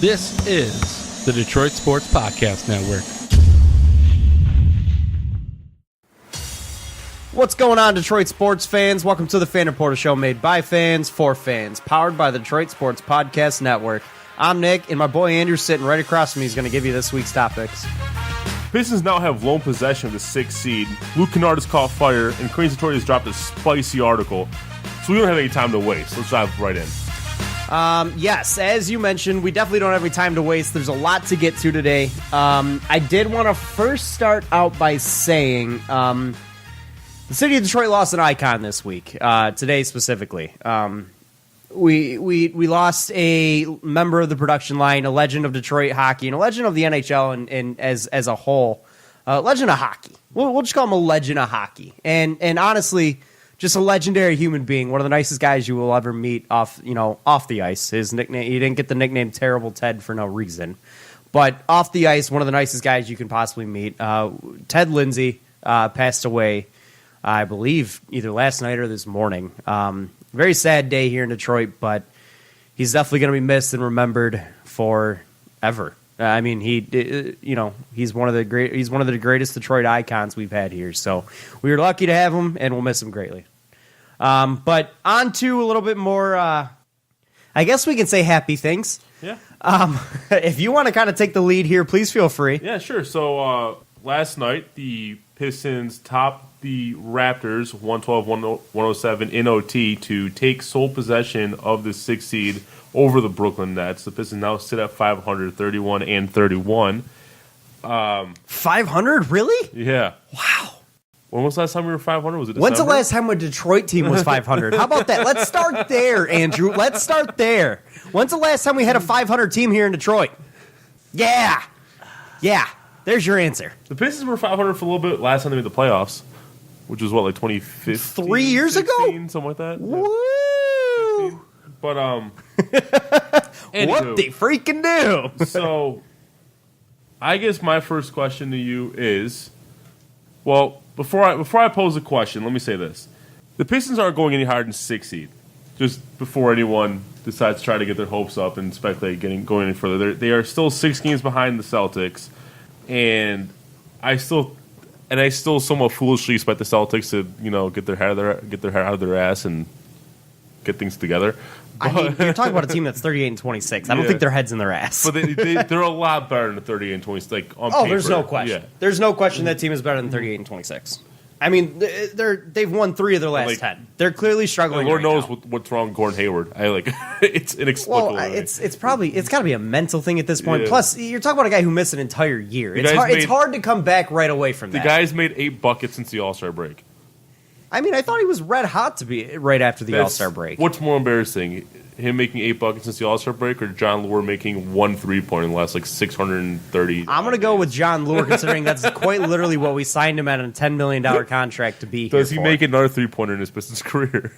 This is the Detroit Sports Podcast Network. What's going on, Detroit sports fans? Welcome to the Fan Reporter Show, made by fans for fans, powered by the Detroit Sports Podcast Network. I'm Nick, and my boy Andrew sitting right across from me is going to give you this week's topics. Pistons now have lone possession of the 6th seed. Luke Kennard has caught fire, and Crain has dropped a spicy article. So we don't have any time to waste. Let's dive right in. Yes, as you mentioned, we definitely don't have any time to waste. There's a lot to get to today. I did want to first start out by saying the city of Detroit lost an icon this week, today specifically. We lost a member of the production line, a legend of Detroit hockey, and a legend of the NHL and as a whole. Legend of hockey. We'll just call him a legend of hockey. And honestly, just a legendary human being, one of the nicest guys you will ever meet off the ice. His nickname, he didn't get the nickname Terrible Ted for no reason. But off the ice, one of the nicest guys you can possibly meet. Ted Lindsay passed away, I believe, either last night or this morning. Very sad day here in Detroit, but he's definitely going to be missed and remembered forever. I mean, he's one of the greatest Detroit icons we've had here. So we were lucky to have him, and we'll miss him greatly. But on to a little bit more, I guess we can say happy things. Yeah. If you want to kind of take the lead here, please feel free. Yeah, sure. So last night, the Pistons topped the Raptors 112-107 in OT to take sole possession of the 6th seed over the Brooklyn Nets. The Pistons now sit at 500, 31-31. 500, really? Yeah. Wow. When was the last time we were 500? Was it December? When's the last time a Detroit team was 500? How about that? Let's start there, Andrew. Let's start there. When's the last time we had a 500 team here in Detroit? Yeah. There's your answer. The Pistons were 500 for a little bit last time they made the playoffs, which was, like 2015? 3 years 16, ago? Something like that. Woo! 15. But, what they freaking do? So, I guess my first question to you is, well, before I pose the question, let me say this. The Pistons aren't going any higher than 6th seed. Just before anyone decides to try to get their hopes up and speculate going any further. They are still 6 games behind the Celtics, and I still somewhat foolishly expect the Celtics to, get their head out of their ass and get things together. I mean, you're talking about a team that's 38-26. I don't think their head's in their ass. But they're a lot better than the 38-26. Like on paper. There's no question. Yeah. There's no question that team is better than 38-26. I mean, they've won 3 of their last 10. They're clearly struggling. Lord knows now. what's wrong with Gordon Hayward. It's inexplicable. Well, it's got to be a mental thing at this point. Yeah. Plus, you're talking about a guy who missed an entire year. It's hard to come back right away from that. The guy's made 8 buckets since the All-Star break. I mean, I thought he was red hot to be right after the All-Star break. What's more embarrassing, him making 8 buckets since the All-Star break, or John Lure making 1 3-pointer in the last 630? I'm going to go with John Lure, considering that's quite literally what we signed him at a $10 million contract to be here. Does he make another 3-pointer in his Pistons career?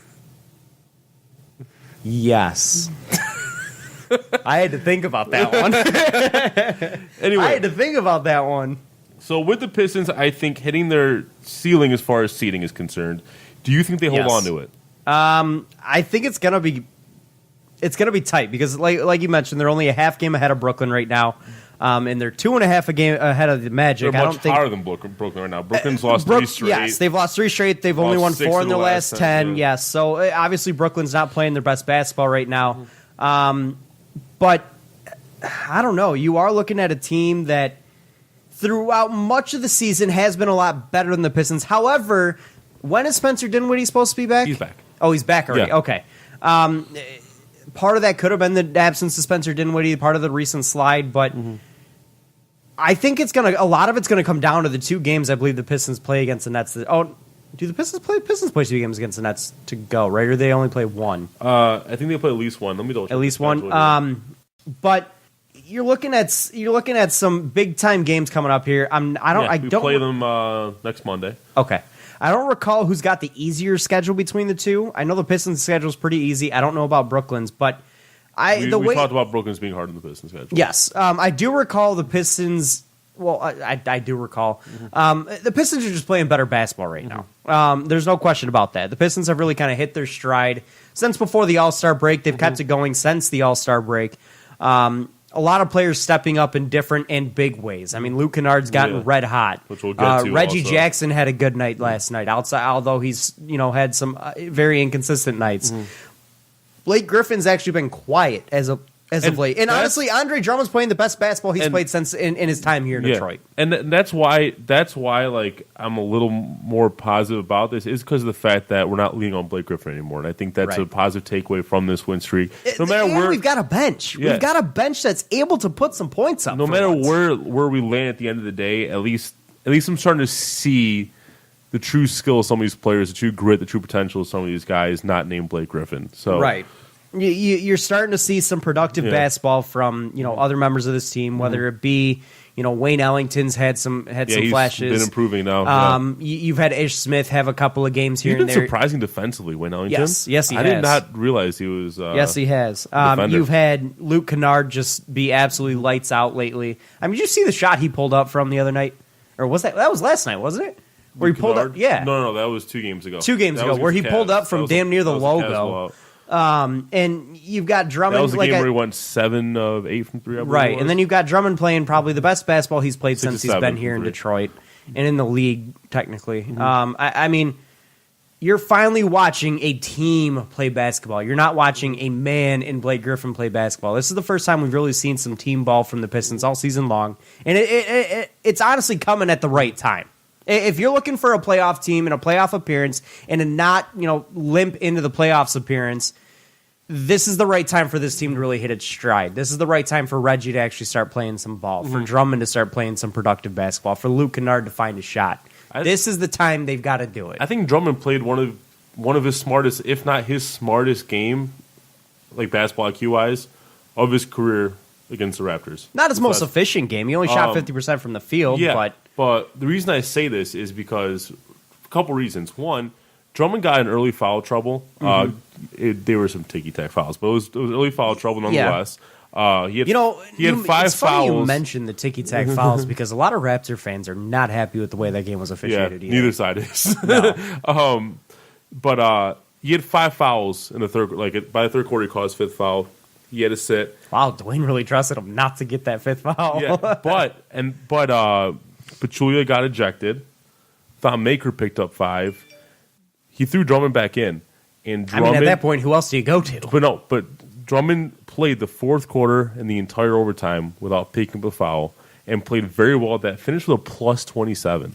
Yes. I had to think about that one. Anyway, I had to think about that one. So with the Pistons, I think hitting their ceiling as far as seeding is concerned. Do you think they hold on to it? I think it's gonna be tight because, like you mentioned, they're only a half game ahead of Brooklyn right now, and they're 2.5 a game ahead of the Magic. They're much higher than Brooklyn right now. Brooklyn's lost 3 straight. Yes, they've lost 3 straight. They've only won 4 in their last 10. Yes, so obviously Brooklyn's not playing their best basketball right now. But I don't know. You are looking at a team that throughout much of the season has been a lot better than the Pistons. However, when is Spencer Dinwiddie supposed to be back? He's back. Oh, he's back already. Yeah. Okay. Part of that could have been the absence of Spencer Dinwiddie, part of the recent slide, but I think a lot of it's gonna come down to the 2 games I believe the Pistons play against the Nets. Do the Pistons play? Pistons play 2 games against the Nets to go, right? Or they only play 1? I think they play at least 1. Let me double check. At least 1. But you're looking at some big time games coming up here. We play them next Monday. Okay. I don't recall who's got the easier schedule between the 2. I know the Pistons' schedule is pretty easy. I don't know about Brooklyn's, but we talked about Brooklyn's being harder than the Pistons' schedule. Yes, I do recall the Pistons. Well, I do recall. The Pistons are just playing better basketball right now. There's no question about that. The Pistons have really kind of hit their stride since before the All-Star break. They've kept it going since the All-Star break. a lot of players stepping up in different and big ways. I mean, Luke Kennard's gotten red hot. Which we'll get to Reggie also. Jackson had a good night last night, although he's had some very inconsistent nights. Blake Griffin's actually been quiet as of late. And honestly, Andre Drummond's playing the best basketball he's played since in his time here in Detroit. And that's why like I'm a little more positive about this is because of the fact that we're not leaning on Blake Griffin anymore. And I think that's a positive takeaway from this win streak. No matter where we've got a bench. Yeah. We've got a bench that's able to put some points up. No matter where we land at the end of the day, at least I'm starting to see the true skill of some of these players, the true grit, the true potential of some of these guys not named Blake Griffin. So right. You're starting to see some productive basketball from other members of this team, whether it be Wayne Ellington's had some flashes. He's been improving now. You've had Ish Smith have a couple of games here He's and been there. surprising defensively, Wayne Ellington. Yes, he has. I did not realize he was. Yes, he has. You've had Luke Kennard just be absolutely lights out lately. I mean, did you see the shot he pulled up from the other night, or was that was last night, wasn't it? Where he pulled up? Yeah. No, that was 2 games ago. 2 games ago, where he pulled up from damn near the logo. And you've got Drummond. That was the game where he went 7 of 8 from 3. Right, and then you've got Drummond playing probably the best basketball he's played since he's been here in Detroit and in the league, technically. I mean, you're finally watching a team play basketball. You're not watching a man in Blake Griffin play basketball. This is the first time we've really seen some team ball from the Pistons all season long, and it's honestly coming at the right time. If you're looking for a playoff team and a playoff appearance and to not, limp into the playoffs appearance, this is the right time for this team to really hit its stride. This is the right time for Reggie to actually start playing some ball, for Drummond to start playing some productive basketball, for Luke Kennard to find a shot. This is the time they've got to do it. I think Drummond played one of his smartest, if not his smartest game, like basketball IQ wise, of his career against the Raptors. Not his most efficient game. He only shot 50% from the field, But the reason I say this is because a couple reasons. One, Drummond got in early foul trouble. There were some ticky-tack fouls, but it was early foul trouble nonetheless. He had 5 it's funny fouls. You mentioned the ticky-tack fouls because a lot of Raptor fans are not happy with the way that game was officiated. Yeah, neither side is. No. But he had 5 fouls in the third. Like by the third quarter, he caught his 5th foul. He had to sit. Wow, Dwayne really trusted him not to get that 5th foul. Yeah, but Pachulia got ejected. Thon Maker picked up 5. He threw Drummond back in. And Drummond, at that point, who else do you go to? But Drummond played the 4th quarter and the entire overtime without picking up a foul and played very well at that. Finished with a plus 27.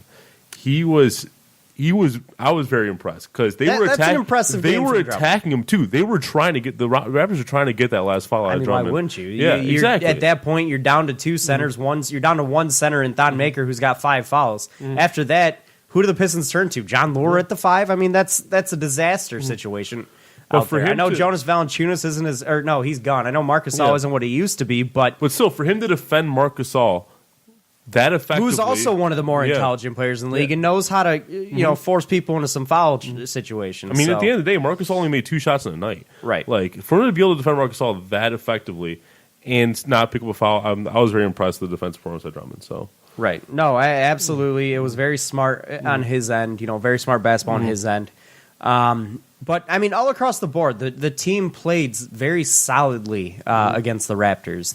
I was very impressed because they were attacking. That's an impressive game from attacking him too. They were trying to get the Raptors were trying to get that last foul out of Drummond. Why wouldn't you? Yeah, exactly. At that point, you're down to 2 centers. You're down to 1 center in Thon Maker, who's got 5 fouls. After that, who do the Pistons turn to? John Lure at the 5. I mean, that's a disaster situation. Out there. I know Jonas Valanciunas isn't he's gone. I know Marc Gasol isn't what he used to be, but still, for him to defend Marc Gasol that effectively, who's also one of the more intelligent players in the league and knows how to force people into some foul situations. I mean, at the end of the day, Marc Gasol only made 2 shots in the night. Right. Like, for him to be able to defend Marc Gasol that effectively and not pick up a foul, I was very impressed with the defensive performance of Drummond. So. Right. No, absolutely. It was very smart on his end. Very smart basketball on his end. But, I mean, all across the board, the team played very solidly against the Raptors.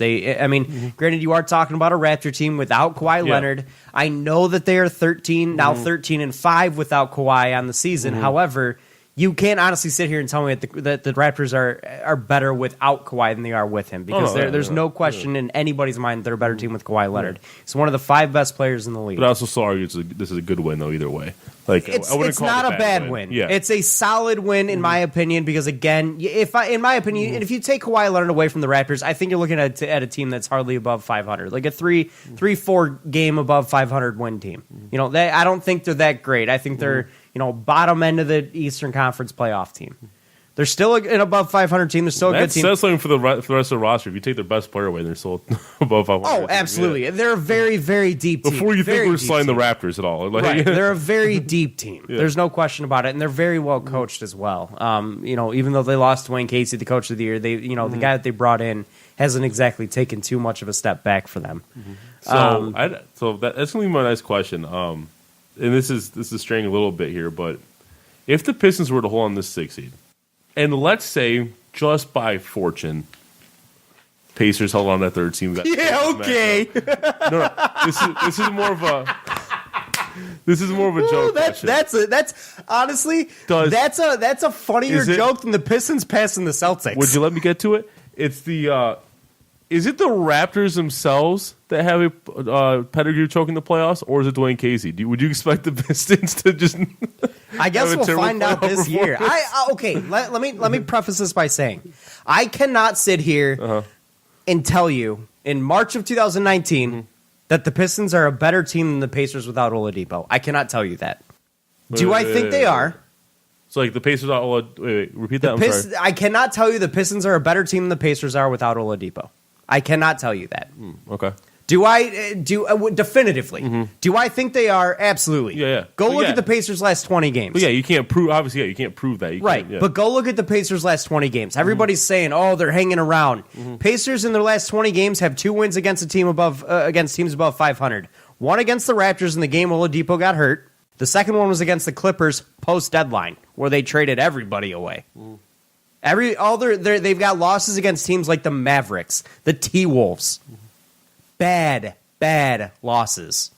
Granted, you are talking about a Raptor team without Kawhi Leonard. I know that they are 13-5 without Kawhi on the season. However, you can't honestly sit here and tell me that the Raptors are better without Kawhi than they are with him because there's no question in anybody's mind that they're a better team with Kawhi Leonard. He's one of the 5 best players in the league. But I also argue this is a good win, though, either way. Like, it's not a bad win. Yeah. It's a solid win, in my opinion, because, again, in my opinion, and if you take Kawhi Leonard away from the Raptors, I think you're looking at a team that's hardly above 500, like a 3-4 game above 500 win team. I don't think they're that great. I think they're bottom end of the Eastern Conference playoff team. They're still an above 500 team. They're still a good team. That says something for the rest of the roster. If you take their best player away, they're still above 500. Oh, absolutely. Yeah. They're a very, very deep team. Before you think we're sliding the Raptors at all. Right. They're a very deep team. Yeah. There's no question about it. And they're very well coached as well. Even though they lost Dwayne Casey, the coach of the year, the guy that they brought in hasn't exactly taken too much of a step back for them. So that's going to be my next question. And this is straying a little bit here, but if the Pistons were to hold on this 6 seed, and let's say just by fortune, Pacers held on that third team. Yeah, okay. No, this is more of a. This is more of a joke. That's honestly that's a funnier joke than the Pistons passing the Celtics. Would you let me get to it? It's the is it the Raptors themselves that have a pedigree choking the playoffs, or is it Dwayne Casey? Would you expect the Pistons to just? I guess we'll find out this year. Okay. Let me preface this by saying I cannot sit here and tell you in March of 2019. That the Pistons are a better team than the Pacers without Oladipo. I cannot tell you that. Do I think they are? So, like, the Pacers are... Wait, repeat that. I'm sorry. I cannot tell you the Pistons are a better team than the Pacers are without Oladipo. I cannot tell you that. Okay. Do I definitively? Mm-hmm. Do I think they are? Absolutely. Yeah. Go look at the Pacers' last 20 games. But yeah, you can't prove. Obviously, you can't prove that. But go look at the Pacers' last 20 games. Everybody's saying, "Oh, they're hanging around." Pacers in their last 20 games have 2 wins against teams above 500. One against the Raptors in the game Oladipo got hurt. The second one was against the Clippers post deadline, where they traded everybody away. They've got losses against teams like the Mavericks, the T-Wolves. Bad losses.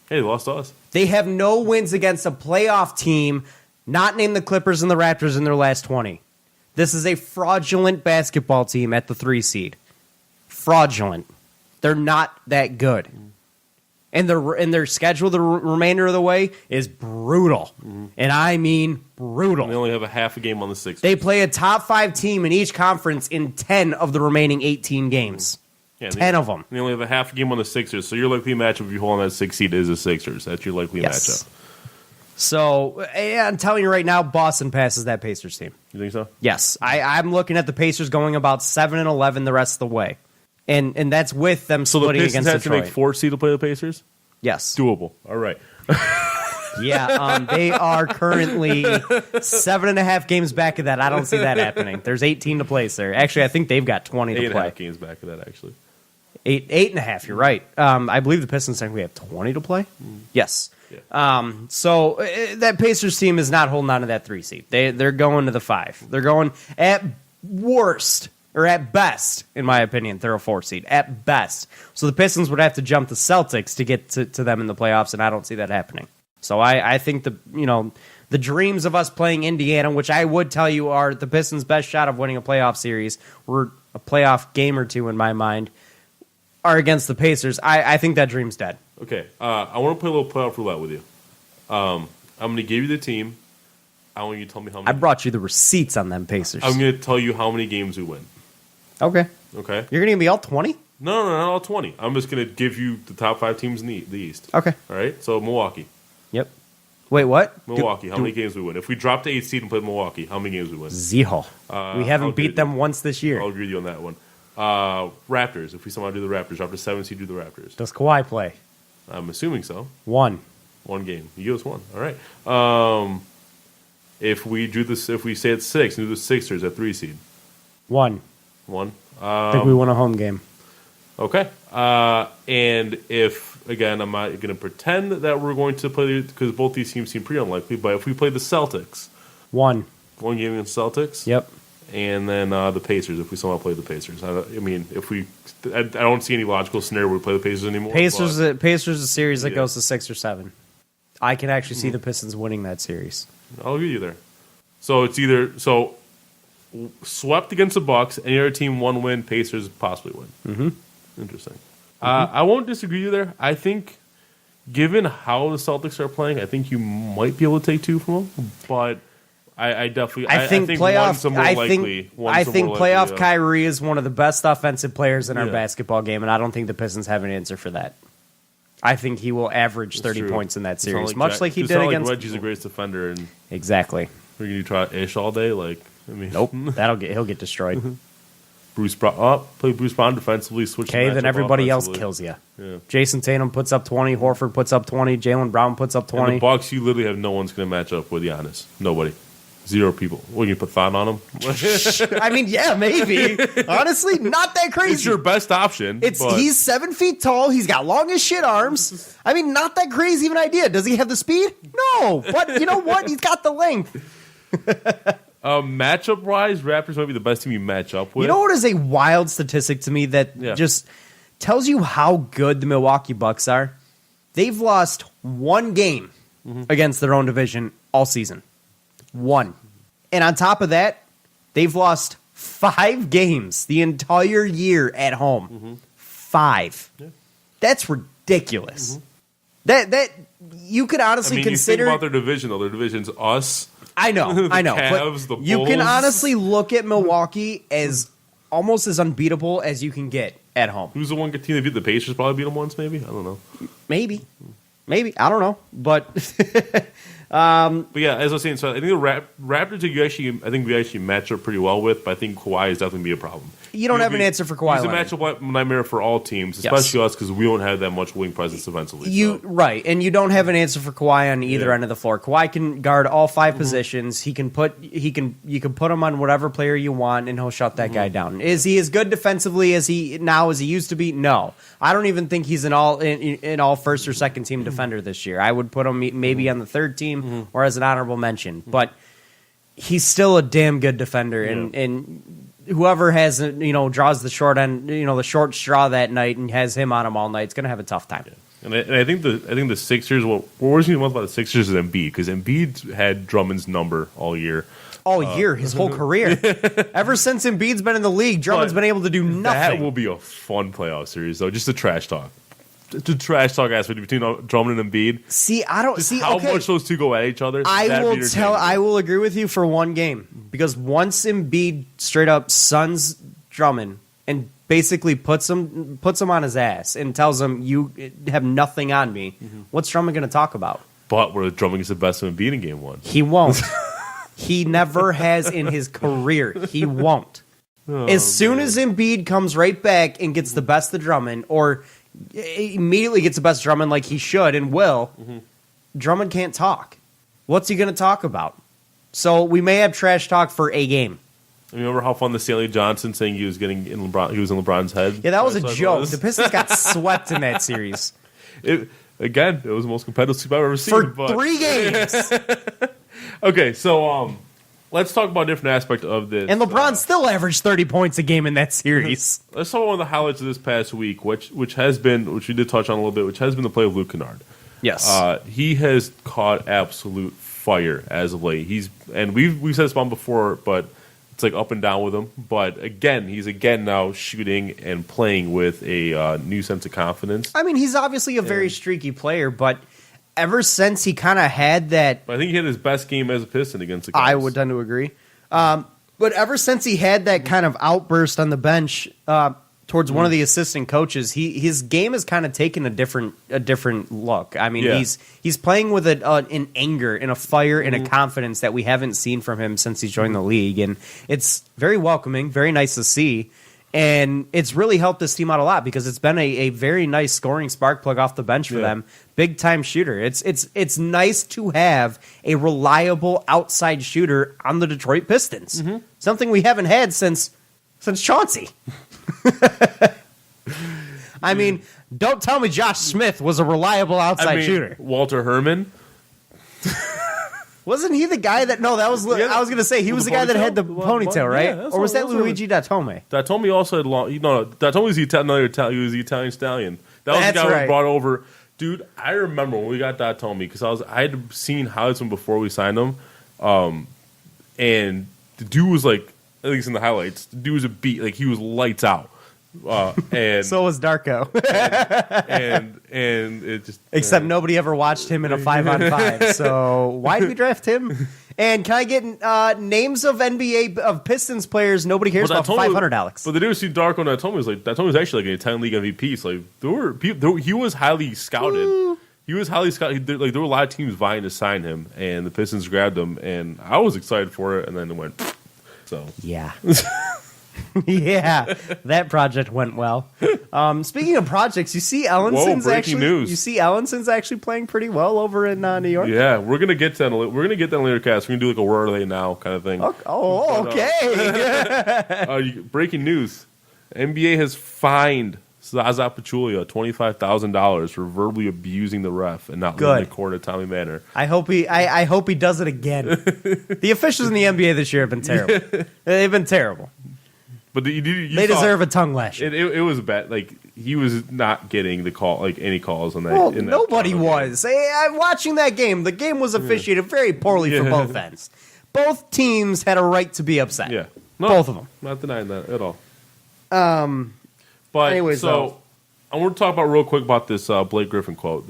Hey, they lost to us. They have no wins against a playoff team, not named the Clippers and the Raptors in their last 20. This is a fraudulent basketball team at the 3 seed. Fraudulent. They're not that good. And their schedule the remainder of the way is brutal. And I mean brutal. And they only have a half a game on the Sixers. They play a top 5 team in each conference in 10 of the remaining 18 games. Yeah, 10 of them. They only have a half a game on the Sixers, so your likely matchup if you hold on that 6 seed is the Sixers. That's your likely matchup. So, I'm telling you right now, Boston passes that Pacers team. You think so? Yes. I'm looking at the Pacers going about 7-11 the rest of the way. And that's with them splitting against Detroit. So the Pistons have to make 4 seed to play the Pacers? Yes. Doable. All right. They are currently 7.5 games back of that. I don't see that happening. There's 18 to play, sir. Actually, I think they've got 20 to play. 8.5 games back of that, actually. 8.5, you're right. I believe the Pistons think we have 20 to play. Yes. Yeah. So that Pacers team is not holding on to that 3 seed. They're going to the 5. They're going at worst, or at best, in my opinion, they're a 4 seed. At best. So the Pistons would have to jump the Celtics to get to them in the playoffs, and I don't see that happening. So I think the dreams of us playing Indiana, which I would tell you are the Pistons' best shot of winning a playoff series, or a playoff game or two in my mind, are against the Pacers. I think that dream's dead. Okay, I want to play a little playoff roulette with you. I'm going to give you the team. I want you to tell me how many. I brought you the receipts on them Pacers. I'm going to tell you how many games we win. Okay. You're going to give me all 20? No, not all 20. I'm just going to give you the top 5 teams in the East. Okay. All right, so Milwaukee. Yep. Wait, what? Milwaukee, how many games we win? If we drop to 8th seed and play Milwaukee, how many games we win? 0. We haven't beat them once this year. I'll agree with you on that one. Raptors, if we somehow do the Raptors, drop to 7th seed, do the Raptors. Does Kawhi play? I'm assuming so. 1. 1 game. You give us 1. All right. If we do this, if we say it's 6 and do the Sixers at 3 seed. 1. 1. I think we won a home game. Okay. And if, again, I'm not going to pretend that we're going to play, because both these teams seem pretty unlikely, but if we play the Celtics. 1. 1 game against Celtics. Yep. And then the Pacers, if we somehow play the Pacers. I mean, if we, I don't see any logical scenario where we play the Pacers anymore. Pacers a series that goes to 6 or 7. I can actually see the Pistons winning that series. I'll agree with you there. So it's either swept against the Bucks, any other team 1 win, Pacers possibly win. Mm-hmm. Interesting. I won't disagree with you there. I think, given how the Celtics are playing, I think you might be able to take 2 from them, but. I definitely. I think playoff. I think playoff likely, Kyrie is one of the best offensive players in our basketball game, and I don't think the Pistons have an answer for that. I think he will average 30 points in that series, much like he did against. Reggie's the greatest defender, and exactly. We're going to try Ish all day, nope. He'll get destroyed. Play Bruce Brown defensively. Switch. Okay, then everybody else kills you. Yeah. Jason Tatum puts up 20. Horford puts up 20. Jaylen Brown puts up 20. And the Bucks, you literally have no one's going to match up with Giannis. Nobody. 0 people. What, you put thought on him? I mean, yeah, maybe. Honestly, not that crazy. It's your best option. He's 7 feet tall. He's got long as shit arms. I mean, not that crazy of an idea. Does he have the speed? No. But you know what? He's got the length. Matchup wise, Raptors might be the best team you match up with. You know what is a wild statistic to me that just tells you how good the Milwaukee Bucks are? They've lost one game against their own division all season. One. And on top of that, they've lost 5 games the entire year at home. 5. Yeah. That's ridiculous. That you could honestly consider. You think about their division, though. Their division's us. I know. The Cavs, the Bulls. You can honestly look at Milwaukee as almost as unbeatable as you can get at home. Who's the one good team that beat the Pacers? Probably beat them once, maybe. I don't know. Maybe. I don't know, but yeah, as I was saying, so I think the Raptors, I think we actually match up pretty well with, but I think Kawhi is definitely be a problem. You don't have an answer for Kawhi. He's a matchup nightmare for all teams, especially us, because we don't have that much wing presence defensively. Right, and you don't have an answer for Kawhi on either end of the floor. Kawhi can guard all 5 positions. You can put him on whatever player you want, and he'll shut that guy down. Is he as good defensively as he used to be? No, I don't even think he's an all first or second team defender this year. I would put him maybe on the third team or as an honorable mention, but he's still a damn good defender, and whoever has draws the short end, the short straw that night and has him on him all night, is going to have a tough time. Yeah. And I think the Sixers. What worries me most about the Sixers is Embiid, because Embiid had Drummond's number all year. All year, his whole career. Ever since Embiid's been in the league, Drummond's been able to do nothing. That will be a fun playoff series, though. Just the trash talk. The trash talk aspect between Drummond and Embiid. See, I don't see how much those two go at each other. I will agree with you for one game, because once Embiid straight up suns Drummond and basically puts him on his ass and tells him, you have nothing on me. What's Drummond going to talk about? But where Drummond is the best of Embiid in game 1. He won't. He never has in his career. He won't. As soon as Embiid comes right back and gets the best of Drummond, or immediately gets the best of Drummond like he should and will, Drummond can't talk. What's he going to talk about? So we may have trash talk for a game. Remember how fun the Stanley Johnson saying he was getting in LeBron? He was in LeBron's head. Yeah, that was a joke. The Pistons got swept in that series. It was the most competitive sweep I've ever seen. For 3 games. Okay, so let's talk about a different aspect of this. And LeBron still averaged 30 points a game in that series. Let's talk about one of the highlights of this past week, which we did touch on a little bit, which has been the play of Luke Kennard. Yes. He has caught absolute fire as of late. We've said this about him before, but it's like up and down with him. But again, he's now shooting and playing with a new sense of confidence. I mean, he's obviously a very streaky player, but ever since he kind of had that... I think he had his best game as a Piston against the Cavs. I would tend to agree. But ever since he had that kind of outburst on the bench towards one of the assistant coaches, his game has kind of taken a different look. I mean, he's playing with an anger and a fire and a confidence that we haven't seen from him since he's joined the league, and it's very welcoming, very nice to see. And it's really helped this team out a lot, because it's been a very nice scoring spark plug off the bench for them. Big time shooter. It's nice to have a reliable outside shooter on the Detroit Pistons. Something we haven't had since Chauncey. I mean, don't tell me Josh Smith was a reliable outside shooter. Walter Herman. Wasn't he the guy that... No, that was... I was going to say, he was the guy that had the ponytail, right? Or was that Luigi Datome? Datome also had long... No, Datome was the Italian stallion. That was the guy we brought over. Dude, I remember when we got Datome, because I had seen highlights from before we signed him. And the dude was like... At least in the highlights, the dude was a beat. Like, he was lights out. And so was Darko. and it just... Except nobody ever watched him in a 5-on-5. So why did we draft him? And can I get names of NBA of Pistons players nobody cares about for 500, Alex? But the difference between Darko and Datome was Datome was actually like an Italian League MVP. So like he was highly scouted. Ooh. He was highly scouted. There were a lot of teams vying to sign him, and the Pistons grabbed him, and I was excited for it, and then it went. So yeah. Yeah, that project went well. Speaking of projects, you see Ellenson's actually playing pretty well over in New York. Yeah, we're gonna get that. We're gonna get that later. Cast. We're gonna do like a where are they now kind of thing. Okay. Breaking news: NBA has fined Zaza Pachulia, $25,000 for verbally abusing the ref and not leaving the court in a timely manner. I hope he does it again. The officials in the NBA this year have been terrible. They've been terrible. But they deserve a tongue lashing. It was bad. Like, he was not getting the call, like any calls on that. Well, nobody was. I'm watching that game. The game was officiated very poorly for both ends. Both teams had a right to be upset. Yeah, both of them. Not denying that at all. But anyways, I want to talk about real quick about this Blake Griffin quote.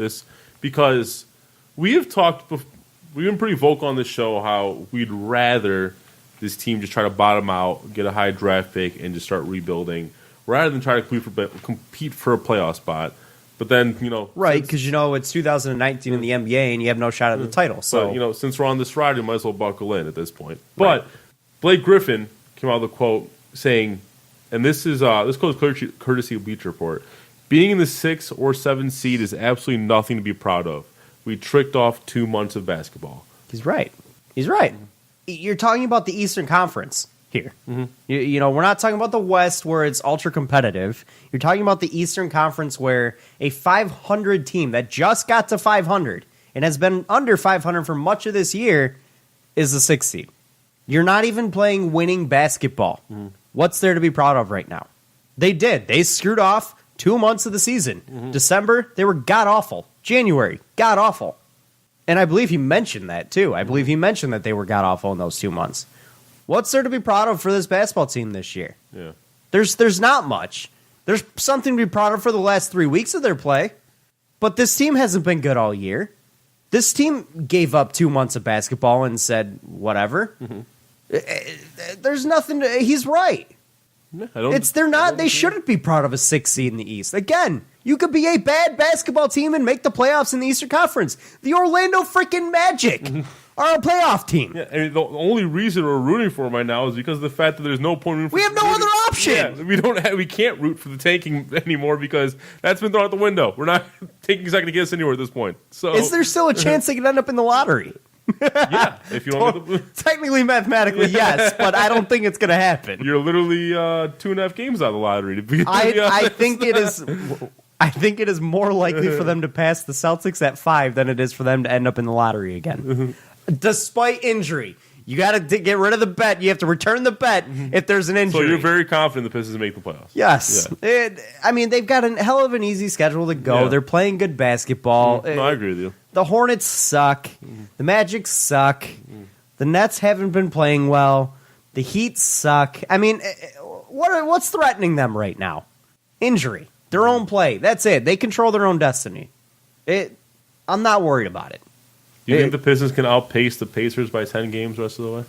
Because we have we've been pretty vocal on this show how we'd rather this team just try to bottom out, get a high draft pick, and just start rebuilding, rather than try to compete for a playoff spot. But then, right, because it's 2019 in the NBA, and you have no shot at the title. So, but, since we're on this ride, we might as well buckle in at this point. But Blake Griffin came out with a quote saying, and this quote is courtesy of Bleacher Report, being in the 6 or 7 seed is absolutely nothing to be proud of. We tricked off 2 months of basketball. He's right. You're talking about the Eastern Conference here. Mm-hmm. We're not talking about the West where it's ultra competitive. You're talking about the Eastern Conference where a 500 team that just got to 500 and has been under 500 for much of this year is the 6th seed. You're not even playing winning basketball. Mm-hmm. What's there to be proud of right now? They did. They screwed off 2 months of the season. Mm-hmm. December, they were god-awful. January, god-awful. And I believe he mentioned that, too. I believe he mentioned that they were god-awful in those 2 months. What's there to be proud of for this basketball team this year? Yeah. There's not much. There's something to be proud of for the last 3 weeks of their play. But this team hasn't been good all year. This team gave up 2 months of basketball and said, whatever. Mm-hmm. There's nothing he's right. They shouldn't be proud of a 6th seed in the East. Again, you could be a bad basketball team and make the playoffs in the Eastern Conference. The Orlando freaking Magic are a playoff team. Yeah, and the only reason we're rooting for them right now is because of the fact that there's no point rooting for we have no other option. Yeah, we can't root for the tanking anymore because that's been thrown out the window. We're not tanking's not going to get us anywhere at this point. So is there still a chance they could end up in the lottery? Yeah, if you don't technically, mathematically, yes, but I don't think it's going to happen. You're literally 2.5 games out of the lottery. I think it is. I think it is more likely for them to pass the Celtics at 5 than it is for them to end up in the lottery again, despite injury. You got to get rid of the bet. You have to return the bet if there's an injury. So you're very confident the Pistons make the playoffs? Yes. Yeah. They've got a hell of an easy schedule to go. Yeah. They're playing good basketball. No, I agree with you. The Hornets suck. The Magic suck. The Nets haven't been playing well. The Heat suck. What's threatening them right now? Injury. Their own play. That's it. They control their own destiny. I'm not worried about it. Do you think the Pistons can outpace the Pacers by 10 games the rest of the way?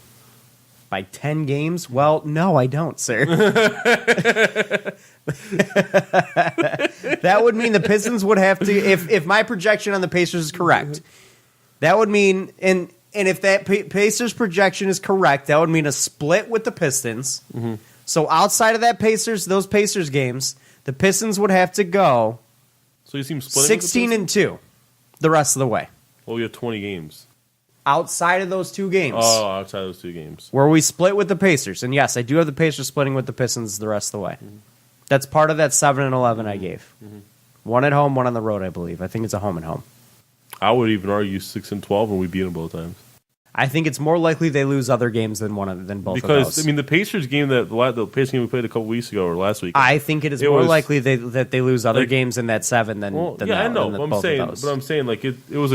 By 10 games? Well, no, I don't, sir. That would mean the Pistons would have to, if my projection on the Pacers is correct, that would mean, and if that Pacers projection is correct, that would mean a split with the Pistons. Mm-hmm. So outside of those Pacers games, the Pistons would have to go so you seem 16-2 the rest of the way. Well, we have 20 games. Outside of those 2 games. Oh, outside of those 2 games. Where we split with the Pacers. And yes, I do have the Pacers splitting with the Pistons the rest of the way. Mm-hmm. That's part of that 7-11 I gave. Mm-hmm. 1 at home, 1 on the road, I believe. I think it's a home and home. I would even argue 6-12 when we beat them both times. I think it's more likely they lose other games than both of those. Because, the Pacers game the Pacers game we played a couple weeks ago or last week. I think it is more likely that they lose other games in that 7 than I know. Than both of those. But I'm saying it was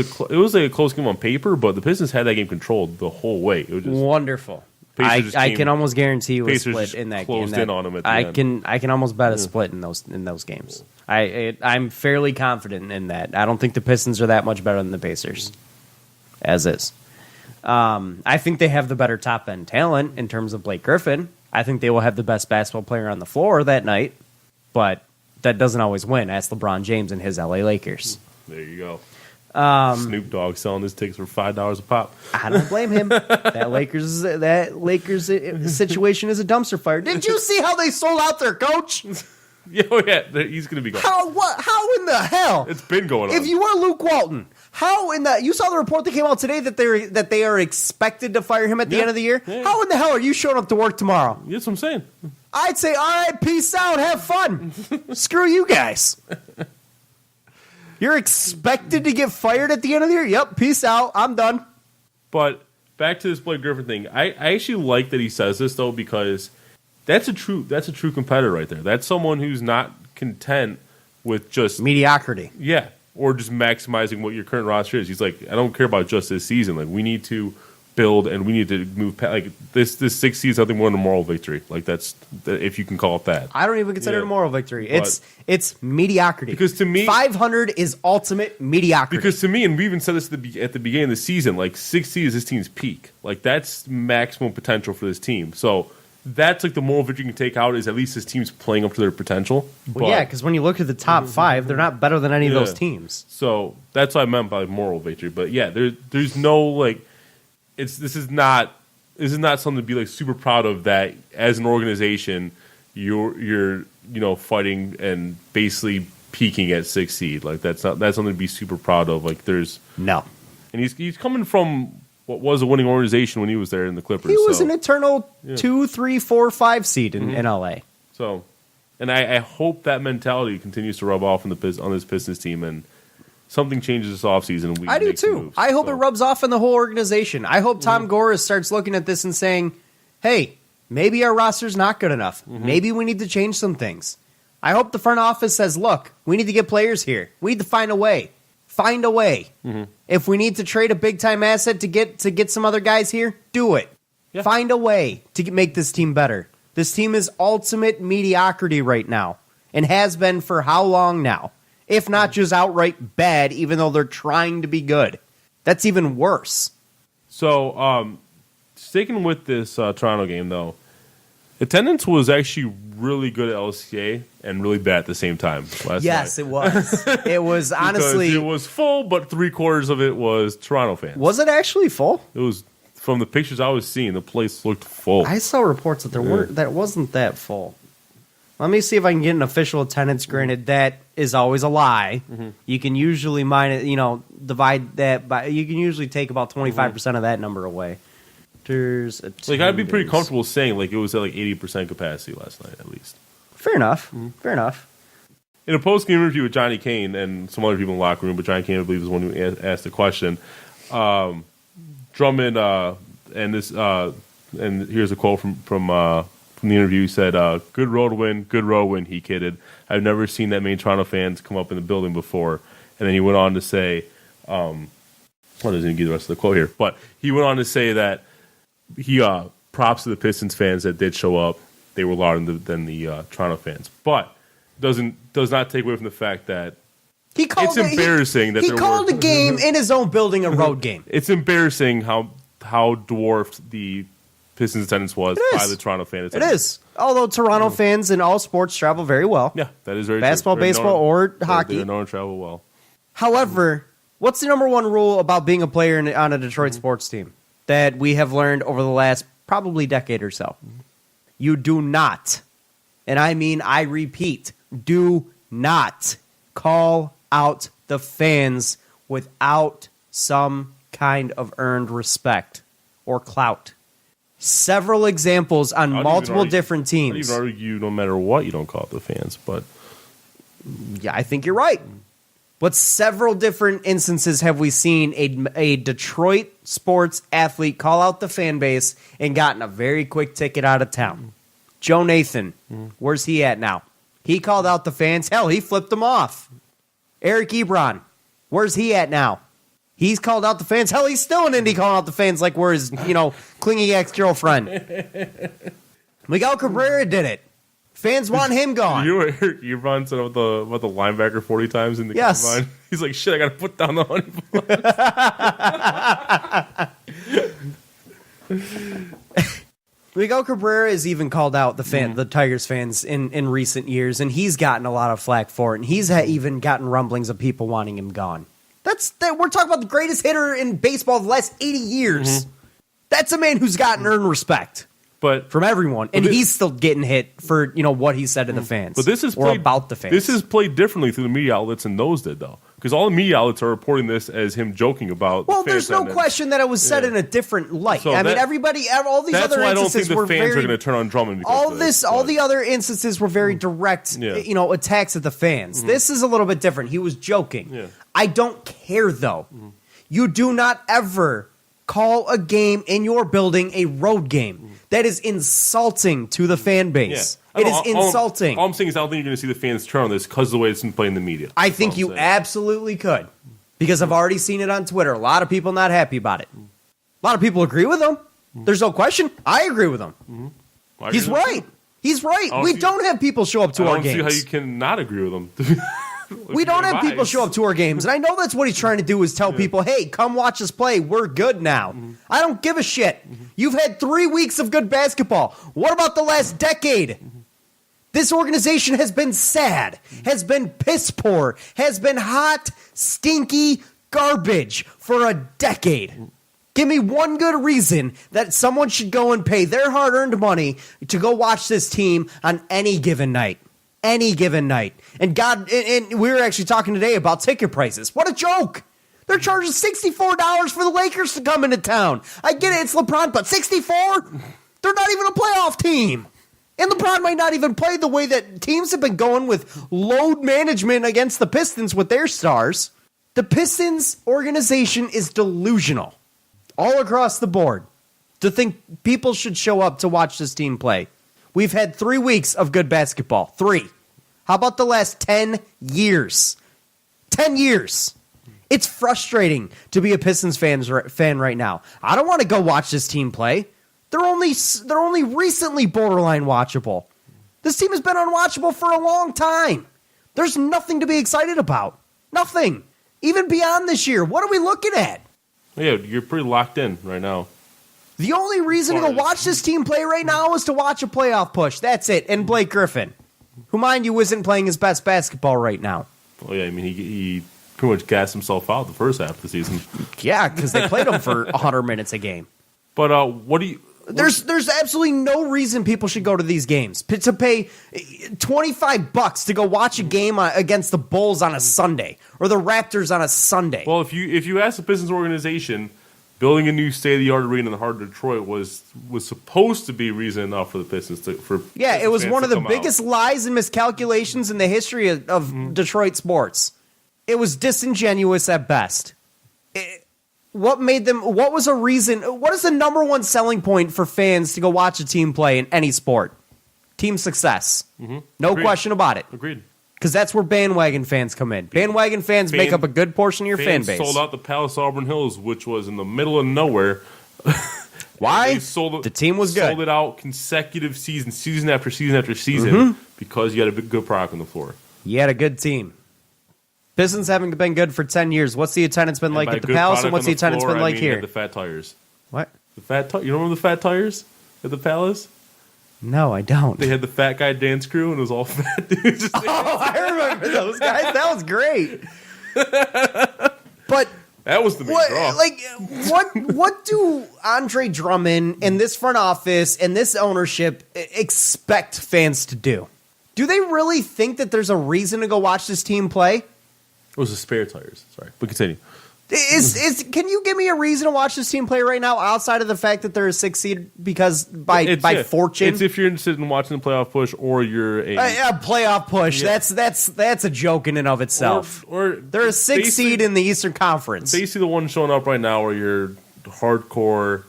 a close game on paper, but the Pistons had that game controlled the whole way. It was just wonderful. I can almost guarantee you a split in that game. Closed in on them at the end. I can almost bet a split in those games. I'm fairly confident in that. I don't think the Pistons are that much better than the Pacers, as is. I think they have the better top end talent in terms of Blake Griffin. I think they will have the best basketball player on the floor that night, but that doesn't always win. Ask LeBron James and his LA Lakers. There you go. Snoop Dogg selling his tickets for $5 a pop. I don't blame him. That Lakers situation is a dumpster fire. Did you see how they sold out their coach? Yeah, he's going to be gone. How in the hell? It's been going on. If you are Luke Walton, you saw the report that came out today that they are expected to fire him at the end of the year? Yeah. How in the hell are you showing up to work tomorrow? That's what I'm saying. I'd say, all right, peace out, have fun. Screw you guys. You're expected to get fired at the end of the year? Yep, peace out, I'm done. But back to this Blake Griffin thing. I actually like that he says this, though, because that's a true competitor right there. That's someone who's not content with just mediocrity. Yeah, or just maximizing what your current roster is. He's like, I don't care about just this season. Like, we need to build and we need to move past. Like, this 6 seed is nothing more than a moral victory. Like, that's if you can call it that. I don't even consider it a moral victory. It's mediocrity. Because to me, 500 is ultimate mediocrity. Because to me, and we even said this at the beginning of the season, like 6 seed is this team's peak. Like, that's maximum potential for this team. So that's like the moral victory you can take out is at least this team's playing up to their potential. Well, yeah, because when you look at the top 5, they're not better than any of those teams. So that's what I meant by moral victory. But yeah, there's no like, this is not something to be like super proud of. That as an organization, you're fighting and basically peaking at 6 seed. Like that's something to be super proud of. Like there's no, and he's coming from what was a winning organization when he was there in the Clippers. He was an eternal 2, 3, 4, 5 seed in LA. So, and I hope that mentality continues to rub off on this Pistons team, and something changes this offseason. I do too. Moves, I hope it rubs off in the whole organization. I hope Tom Gora starts looking at this and saying, hey, maybe our roster's not good enough. Maybe we need to change some things. I hope the front office says, look, we need to get players here. We need to find a way. Find a way. If we need to trade a big-time asset to get some other guys here, do it. Yeah. Find a way to make this team better. This team is ultimate mediocrity right now and has been for how long now? If not just outright bad, even though they're trying to be good. That's even worse. So, sticking with this Toronto game, though, attendance was actually really good at LCA and really bad at the same time last night. It was. It was honestly... it was full, but 3/4 of it was Toronto fans. Was it actually full? It was. From the pictures I was seeing, the place looked full. I saw reports that that it wasn't that full. Let me see if I can get an official attendance. Granted, that is always a lie. You can usually divide that by. You can usually take about 25% of that number away. Like I'd be pretty comfortable saying like it was at like 80% capacity last night at least. Fair enough. Fair enough. In a post-game interview with Johnny Kane and some other people in the locker room, but Johnny Kane I believe was the one who asked the question. Drummond and here's a quote from the interview. He said, good road win, he kidded. I've never seen that many Toronto fans come up in the building before. And then he went on to say, I doesn't give the rest of the quote here, but he went on to say that he props to the Pistons fans that did show up. They were louder than the Toronto fans. But does not take away from the fact that it's embarrassing that he called a game in his own building a road game. It's embarrassing how dwarfed the Pistons attendance was by the Toronto fan attendance. It is. Although Toronto fans in all sports travel very well. Yeah, that is very Basketball, true. baseball, or hockey. They're known to travel well. However, what's the number one rule about being a player on a Detroit sports team that we have learned over the last probably decade or so? You do not, and I repeat, do not call out the fans without some kind of earned respect or clout. Several examples on multiple different teams. I'd even argue no matter what, you don't call out the fans. But yeah, I think you're right. But several different instances have we seen a Detroit sports athlete call out the fan base and gotten a very quick ticket out of town. Joe Nathan, where's he at now? He called out the fans. Hell, he flipped them off. Eric Ebron, where's he at now? He's called out the fans. Hell, he's still in Indy calling out the fans like we're his, clingy ex-girlfriend. Miguel Cabrera did it. Fans want him gone. You know what Eric Ebron said about the linebacker 40 times in the combine? He's like, shit, I got to put down the honey. Miguel Cabrera has even called out the Tigers fans in recent years, and he's gotten a lot of flack for it, and he's even gotten rumblings of people wanting him gone. We're talking about the greatest hitter in baseball of the last 80 years. That's a man who's gotten earned respect from everyone, and he's still getting hit for what he said to the fans. But this is about the fans. This is played differently through the media outlets than those did, though, because all the media outlets are reporting this as him joking about. Well, there's no question that it was said in a different light. So I mean, all these other instances were very. That's why I don't think the fans are going to turn on Drummond. All the other instances were very direct, attacks at the fans. This is a little bit different. He was joking. Yeah. I don't care though. You do not ever call a game in your building a road game. That is insulting to the fan base. Yeah. It is insulting. All I'm saying is I don't think you're going to see the fans turn on this because of the way it's been played in the media. I think you absolutely could, because I've already seen it on Twitter. A lot of people not happy about it. A lot of people agree with him. There's no question. I agree with him. He's right. He's right. We don't have people show up to our games. I don't see how you can not agree with him. We don't have people show up to our games. And I know that's what he's trying to do is tell people, hey, come watch us play. We're good now. I don't give a shit. You've had 3 weeks of good basketball. What about the last decade? This organization has been sad, has been piss poor, has been hot, stinky garbage for a decade. Give me one good reason that someone should go and pay their hard-earned money to go watch this team on any given night. Any given night. And we were actually talking today about ticket prices. What a joke. They're charging $64 for the Lakers to come into town. I get it, it's LeBron, but $64? They're not even a playoff team. And LeBron might not even play the way that teams have been going with load management against the Pistons with their stars. The Pistons organization is delusional all across the board to think people should show up to watch this team play. We've had 3 weeks of good basketball. 3. How about the last 10 years? 10 years. It's frustrating to be a Pistons fan right now. I don't want to go watch this team play. They're only recently borderline watchable. This team has been unwatchable for a long time. There's nothing to be excited about. Nothing. Even beyond this year. What are we looking at? Yeah, you're pretty locked in right now. The only reason to go watch this team play right now is to watch a playoff push. That's it. And Blake Griffin, who, mind you, isn't playing his best basketball right now. Oh, yeah. I mean, he pretty much gassed himself out the first half of the season. Yeah, because they played him for 100 minutes a game. But what do you... There's absolutely no reason people should go to these games. To pay $25 to go watch a game against the Bulls on a Sunday or the Raptors on a Sunday. Well, if you ask the Pistons organization... Building a new state-of-the-art arena in the heart of Detroit was supposed to be reason enough for the Pistons to. It was one of the biggest lies and miscalculations in the history of Detroit sports. It was disingenuous at best. What made them? What was a reason? What is the number one selling point for fans to go watch a team play in any sport? Team success. No question about it. Agreed. Because that's where bandwagon fans come in. Bandwagon fans make up a good portion of your fan base. Sold out the Palace Auburn Hills, which was in the middle of nowhere. Why? The team was good. Sold it out consecutive seasons, season after season after season, because you had a good product on the floor. You had a good team. Pistons haven't been good for 10 years. What's the attendance been like at the Palace, and what's the attendance been like here? The fat tires. What? You don't remember the fat tires at the Palace? No, I don't. They had the fat guy dance crew, and it was all fat dudes. I remember those guys. That was great. But that was the big draw. Like, what do Andre Drummond and this front office and this ownership expect fans to do? Do they really think that there's a reason to go watch this team play? It was the spare tires. Sorry, but continue. Can you give me a reason to watch this team play right now outside of the fact that they're a 6 seed because by fortune? It's if you're interested in watching the playoff push or you're a playoff push. Yeah. That's a joke in and of itself. Or they're a 6 seed in the Eastern Conference. Basically, the one showing up right now are your hardcore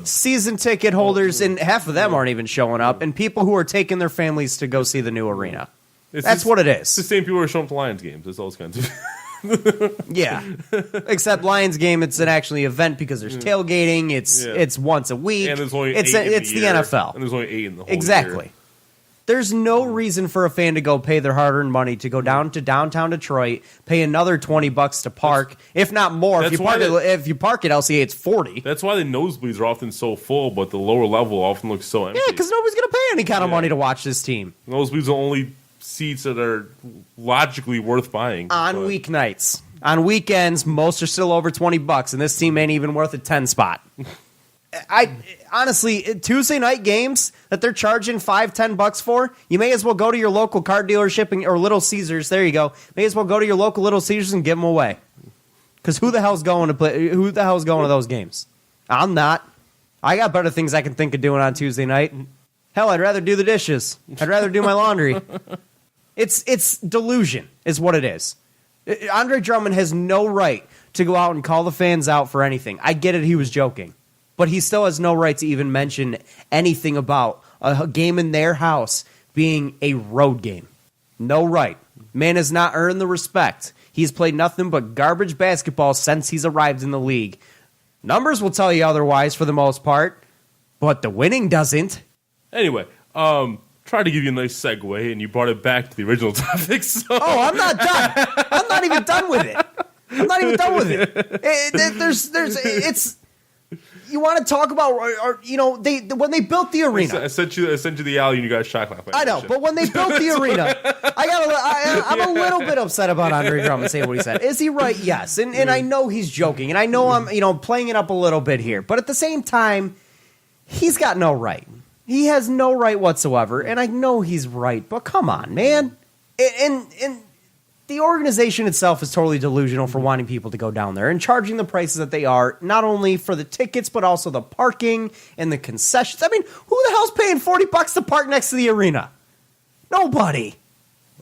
season ticket holders, and half of them aren't even showing up, and people who are taking their families to go see the new arena. That's what it is. It's the same people who are showing up to Lions games. It's all those kinds of. Yeah, except Lions game, it's an actually event because there's tailgating. It's once a week. And there's only it's the NFL. And there's only 8 in the whole exactly. year. There's no reason for a fan to go pay their hard-earned money to go down to downtown Detroit, pay another $20 to park, if not more. If you park at LCA, it's $40. That's why the nosebleeds are often so full, but the lower level often looks so empty. Yeah, because nobody's going to pay any kind of money to watch this team. Nosebleeds are only seats that are logically worth buying on weeknights. On weekends, most are still over $20, and this team ain't even worth a 10 spot. I honestly, Tuesday night games that they're charging $5-10 for, you may as well go to your local car dealership or Little Caesars. There you go. May as well go to your local Little Caesars and give them away. Because who the hell's going to play? Who the hell's going to those games? I'm not. I got better things I can think of doing on Tuesday night. Hell, I'd rather do the dishes. I'd rather do my laundry. It's delusion, is what it is. Andre Drummond has no right to go out and call the fans out for anything. I get it, he was joking. But he still has no right to even mention anything about a game in their house being a road game. No right. Man has not earned the respect. He's played nothing but garbage basketball since he's arrived in the league. Numbers will tell you otherwise for the most part, but the winning doesn't. Anyway, tried to give you a nice segue, and you brought it back to the original topic. So. Oh, I'm not done. I'm not even done with it. I'm not even done with it. It's. You want to talk about, when they built the arena. I sent you the alley, and you got shot clock. I know, but when they built the arena, I'm a little bit upset about Andre Drummond saying what he said. Is he right? Yes, and I know he's joking, and I know I'm playing it up a little bit here, but at the same time, he's got no right. He has no right whatsoever, and I know he's right, but come on, man. And the organization itself is totally delusional for wanting people to go down there and charging the prices that they are, not only for the tickets, but also the parking and the concessions. I mean, who the hell's paying $40 to park next to the arena? Nobody.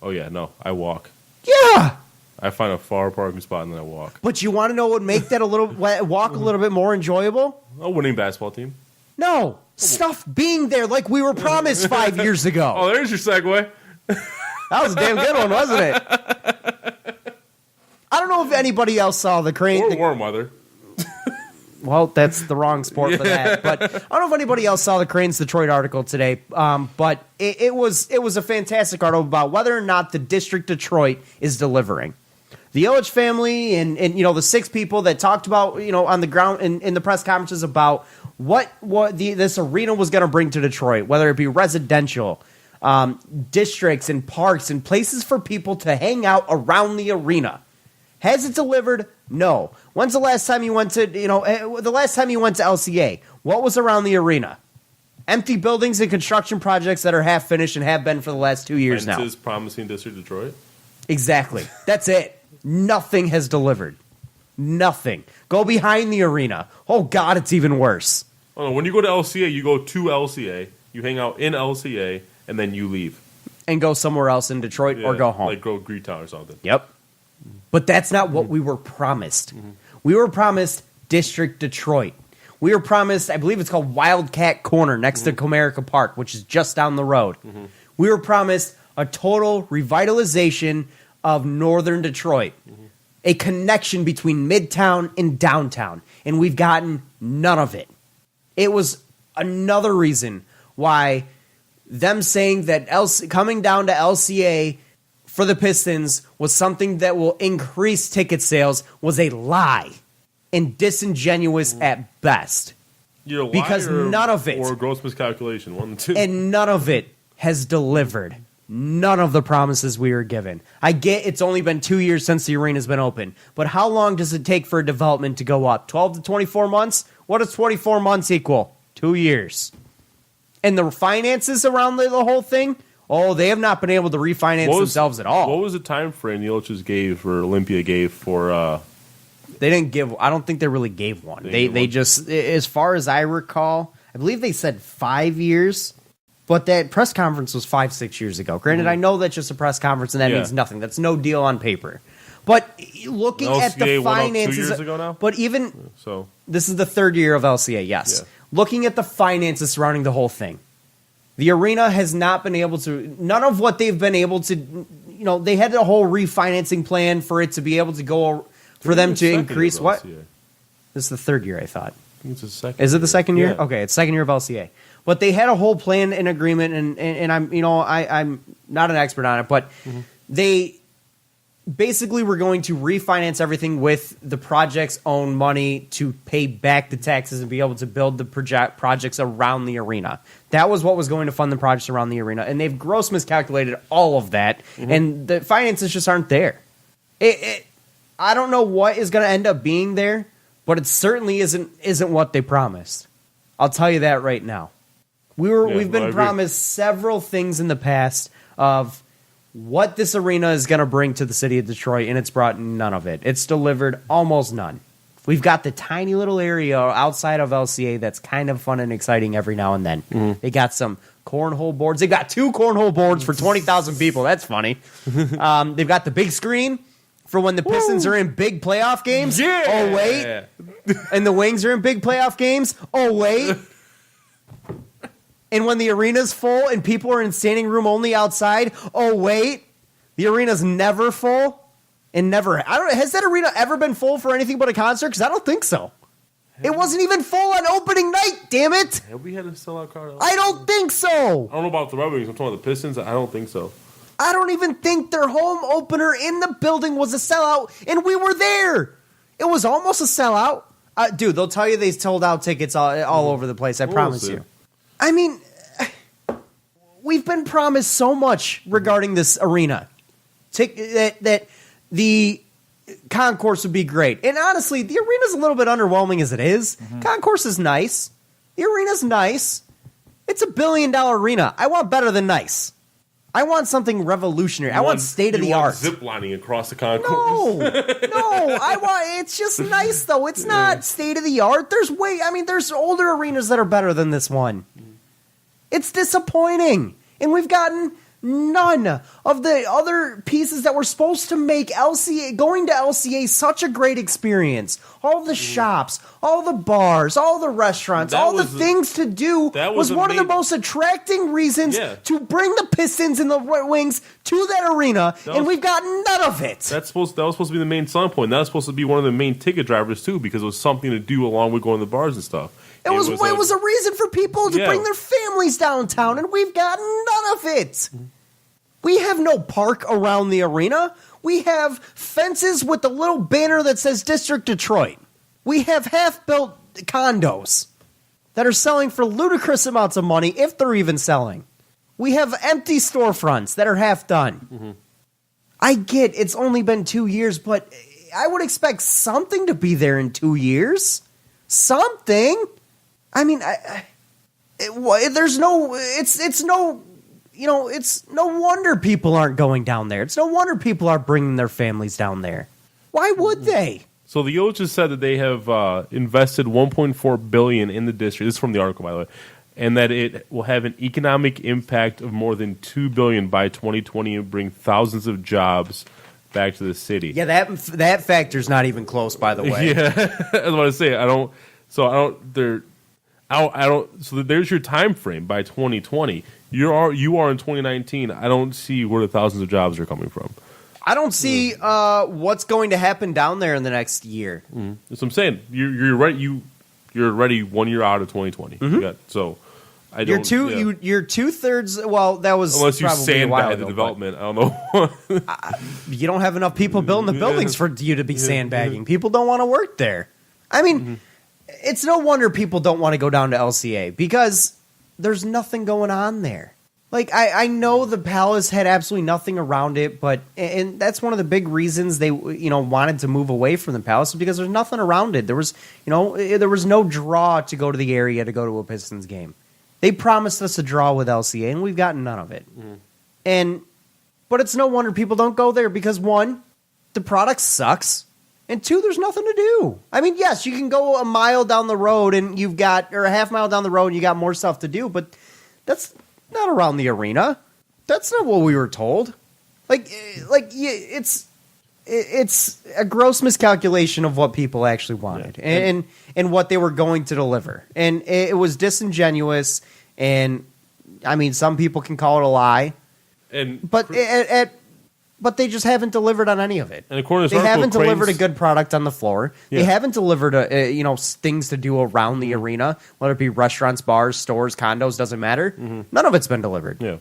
Oh, yeah, no, I walk. Yeah. I find a far parking spot and then I walk. But you want to know what would make that walk a little bit more enjoyable? A winning basketball team. No. Stuff being there like we were promised 5 years ago. Oh, there's your segue. That was a damn good one, wasn't it? I don't know if anybody else saw the Crain. Or warm weather. Well, that's the wrong sport for that. But I don't know if anybody else saw the Crain's Detroit article today. But it was a fantastic article about whether or not the District Detroit is delivering. The Ilitch family and the 6 people that talked about on the ground in the press conferences about what this arena was going to bring to Detroit, whether it be residential. Districts and parks and places for people to hang out around the arena. Has it delivered? No. When's the last time you went to, LCA? What was around the arena? Empty buildings and construction projects that are half finished and have been for the last 2 years now. Is promising District Detroit? Exactly. That's it. Nothing has delivered. Nothing. Go behind the arena. Oh, God, it's even worse. Oh, no, when you go to LCA, you go to LCA, you hang out in LCA, and then you leave. And go somewhere else in Detroit or go home. Like go Greetown or something. Yep. But that's not what we were promised. Mm-hmm. We were promised District Detroit. We were promised, I believe it's called Wildcat Corner next to Comerica Park, which is just down the road. Mm-hmm. We were promised a total revitalization of northern Detroit. Mm-hmm. A connection between Midtown and downtown. And we've gotten none of it. It was another reason why them saying that coming down to LCA for the Pistons was something that will increase ticket sales was a lie and disingenuous at best. Because none of it, or gross miscalculation, 1 and 2, and none of it has delivered. None of the promises we were given. I get it's only been 2 years since the arena's been open, but how long does it take for a development to go up? 12 to 24 months? What does 24 months equal? 2 years. And the finances around the whole thing, they have not been able to refinance themselves at all. What was the time frame the Ilitches gave, or Olympia gave for... They didn't give... I don't think they really gave one. They just... As far as I recall, I believe they said 5 years, but that press conference was 5-6 years ago. Granted, I know that's just a press conference, and that means nothing. That's no deal on paper. But looking at the finances... 2 years ago now? But even... So this is the 3rd year of LCA, yes. Yeah. Looking at the finances surrounding the whole thing, the arena has not been able to, none of what they've been able to, they had a whole refinancing plan for it to be able to go, for them to increase what? This is the 3rd year, I thought. I think it's the second. Is it the second year? Yeah. Okay, it's 2nd year of LCA. But they had a whole plan and agreement, and I'm, I'm not an expert on it, but they basically we're going to refinance everything with the project's own money to pay back the taxes and be able to build the projects around the arena. That was what was going to fund the projects around the arena, and they've gross miscalculated all of that, and the finances just aren't there. I don't know what is going to end up being there, but it certainly isn't what they promised. I'll tell you that right now. We've been I agree. promised several things in the past of what this arena is going to bring to the city of Detroit, and it's brought none of it. It's delivered almost none. We've got the tiny little area outside of LCA that's kind of fun and exciting every now and then. They got some cornhole boards. They got 2 cornhole boards for 20,000 people. That's funny. They've got the big screen for when the Pistons are in big playoff games. Yeah. Oh, wait. And the Wings are in big playoff games. Oh, wait. And when the arena's full and people are in standing room only outside. Oh, wait. The arena's never full. And never, has that arena ever been full for anything but a concert? Because I don't think so. It wasn't even full on opening night, damn it. Have we had a sellout crowd? I don't think so. I don't know about the Red Wings. I'm talking about the Pistons. I don't think so. I don't even think their home opener in the building was a sellout, and we were there. It was almost a sellout. Dude, they'll tell you they sold out tickets all over the place, I promise you. I mean, we've been promised so much regarding this arena. That the concourse would be great. And honestly, the arena's a little bit underwhelming as it is. Concourse is nice. The arena's nice. It's $1 billion arena. I want better than nice. I want something revolutionary. I want state of the art. Zip lining across the concourse. No. It's just nice though. It's not state of the art. There's older arenas that are better than this one. It's disappointing. And we've gotten none of the other pieces that were supposed to make going to LCA such a great experience. All the shops, all the bars, all the restaurants, all the things to do was one of the most attracting reasons to bring the Pistons and the Wings to that arena, and we've gotten none of it. That was supposed to be the main selling point. That was supposed to be one of the main ticket drivers too, because it was something to do along with going to the bars and stuff. It was a reason for people to bring their families downtown, and we've gotten none of it. We have no park around the arena. We have fences with the little banner that says District Detroit. We have half-built condos that are selling for ludicrous amounts of money, if they're even selling. We have empty storefronts that are half done. I get it's only been 2 years, but I would expect something to be there in 2 years. Something. I mean, it's no wonder people aren't going down there. It's no wonder people aren't bringing their families down there. Why would they? So the O's just said that they have invested $1.4 billion in the district. This is from the article, by the way, and that it will have an economic impact of more than $2 billion by 2020 and bring thousands of jobs back to the city. Yeah, that factor's not even close, by the way. Yeah, I was about to say. So there's your time frame by 2020. You are in 2019. I don't see where the thousands of jobs are coming from. I don't see what's going to happen down there in the next year. That's what I'm saying. You're right. You're already 1 year out of 2020. You're 2/3. Well, that was unless you probably sandbag the development. I don't know. You don't have enough people building the buildings for you to be sandbagging. People don't want to work there. I mean, it's no wonder people don't want to go down to LCA because there's nothing going on there. Like, I know the Palace had absolutely nothing around it, and that's one of the big reasons they wanted to move away from the Palace because there's nothing around it. There was no draw to go to the area to go to a Pistons game. They promised us a draw with LCA, and we've gotten none of it. But it's no wonder people don't go there because, one, the product sucks, and two, there's nothing to do. I mean, yes, you can go a mile down the road or a half mile down the road and you got more stuff to do, but that's not around the arena. That's not what we were told. It's a gross miscalculation of what people actually wanted and what they were going to deliver. And it was disingenuous, and I mean, some people can call it a lie. But they just haven't delivered on any of it. And according to they haven't delivered a good product on the floor. Yeah. They haven't delivered things to do around the arena, whether it be restaurants, bars, stores, condos, doesn't matter. None of it's been delivered. Yeah.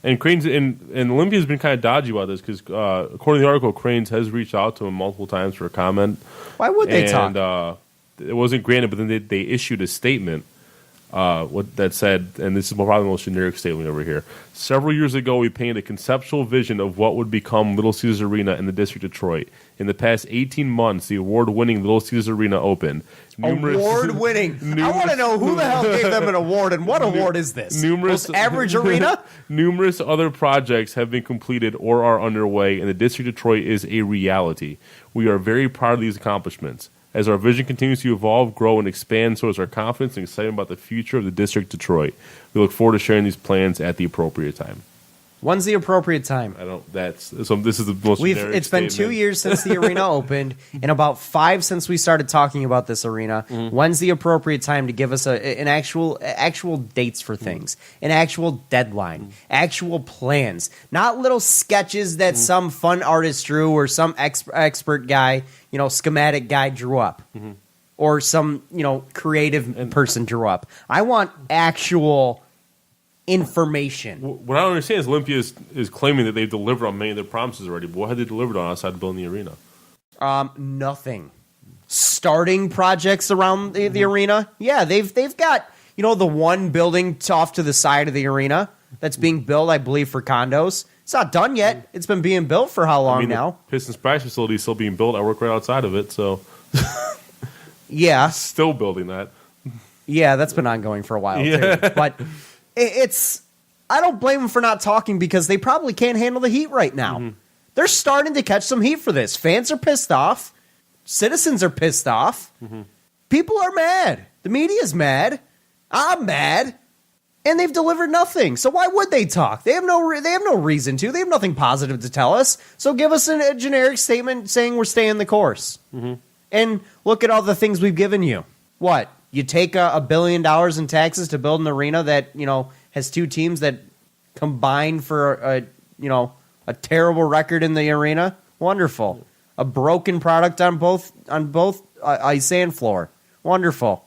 And Crain's and Olympia's been kind of dodgy about this because according to the article, Crain's has reached out to him multiple times for a comment. Why would they talk? And it wasn't granted, but then they issued a statement what that said, and this is probably the most generic statement over here. Several years ago, we painted a conceptual vision of what would become Little Caesars Arena in the District of Detroit. In the past 18 months, the award-winning Little Caesars Arena opened. Award-winning? I want to know who the hell gave them an award, and what award is this? Most average arena? Numerous other projects have been completed or are underway, and the District of Detroit is a reality. We are very proud of these accomplishments. As our vision continues to evolve, grow, and expand, so is our confidence and excitement about the future of the District of Detroit. We look forward to sharing these plans at the appropriate time. When's the appropriate time? This is the most generic It's been 2 years since the arena opened, and about 5 since we started talking about this arena. Mm-hmm. When's the appropriate time to give us an actual dates for things, an actual deadline, actual plans, not little sketches that some fun artist drew or some expert guy, schematic guy drew up, or some creative person drew up. I want actual information. What I don't understand is Olympia is claiming that they've delivered on many of their promises already, but what have they delivered on outside of building the arena? Nothing. Starting projects around the arena. Yeah, they've got the one building off to the side of the arena that's being built, I believe, for condos. It's not done yet. It's been being built for how long now? The Pistons practice facility is still being built. I work right outside of it, so yeah, still building that. Yeah, that's been ongoing for a while too. But I don't blame them for not talking because they probably can't handle the heat right now. Mm-hmm. They're starting to catch some heat for this. Fans are pissed off. Citizens are pissed off. Mm-hmm. People are mad. The media's mad. I'm mad. And they've delivered nothing. So why would they talk? They have no reason to. They have nothing positive to tell us. So give us a generic statement saying we're staying the course. Mm-hmm. And look at all the things we've given you. What? You take $1 billion in taxes to build an arena that, has 2 teams that combine for a terrible record in the arena? Wonderful. A broken product on both ice and floor. Wonderful.